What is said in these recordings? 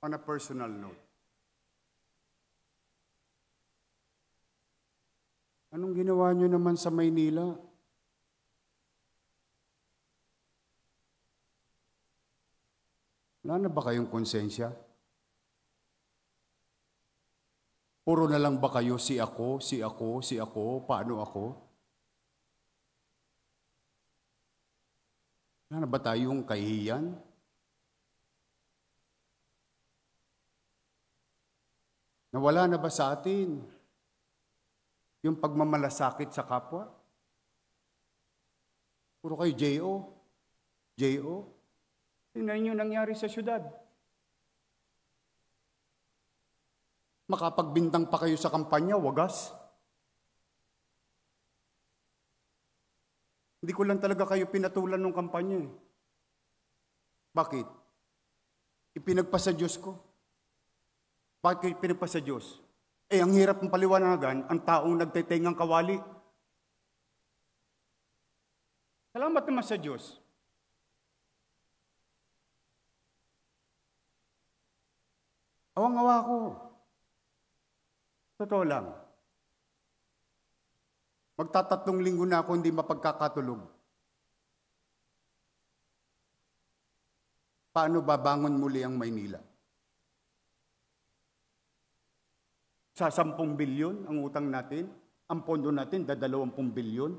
on a personal note. Anong ginawa nyo naman sa Maynila? Wala na ba kayong konsensya? Puro na lang ba kayo, si ako, si ako, si ako, paano ako? Wala na ba tayong kahihiyan? Nawala na ba sa atin yung pagmamalasakit sa kapwa? Puro kayo J.O. J.O. Tingnan niyo nangyari sa syudad. Makapagbintang pa kayo sa kampanya, wagas. Hindi ko lang talaga kayo pinatulan ng kampanya eh. Bakit? Ipinagpa sa Diyos ko. Bakit pinagpa sa Diyos? Eh, ang hirap ng paliwanagan, ang taong nagtetengang kawali. Salamat naman sa Diyos. Awang-awa ko. Totoo lang. Magtatatlong linggo na ako hindi mapagkakatulog. Paano babangon muli ang Maynila? Sa 10 bilyon ang utang natin, ang pondo natin, 20 bilyon.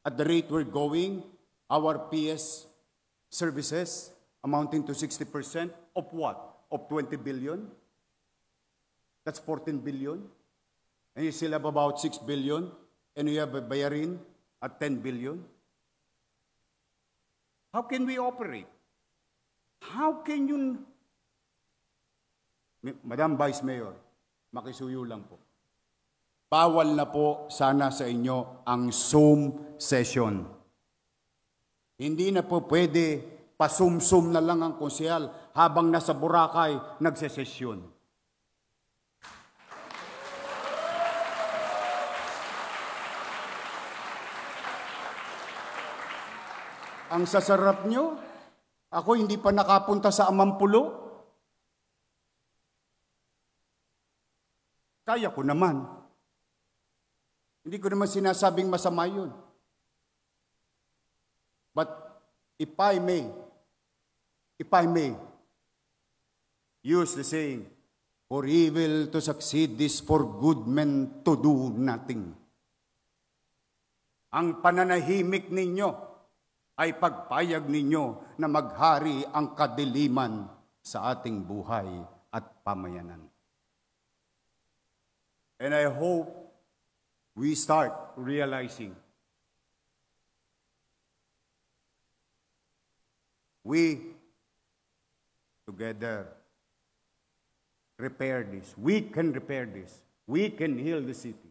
At the rate we're going, our PS services amounting to 60% of what? Of 20 billion? That's 14 billion. And you still have about 6 billion. And you have a bayarin at 10 billion. How can we operate? How can you... Madam Vice Mayor, makisuyo lang po. Bawal na po sana sa inyo ang Zoom session. Hindi na po pwede pasum-sum na lang ang konsehal habang nasa Boracay nagsesesyon. Ang sasarap nyo, ako hindi pa nakapunta sa Amampulo. Kaya ko naman. Hindi ko naman sinasabing masama yun. But if I may use the saying, for evil to succeed is for good men to do nothing. Ang pananahimik ninyo ay pagpayag ninyo na maghari ang kadiliman sa ating buhay at pamayanan. And I hope we start realizing we together repair this. We can repair this. We can heal the city.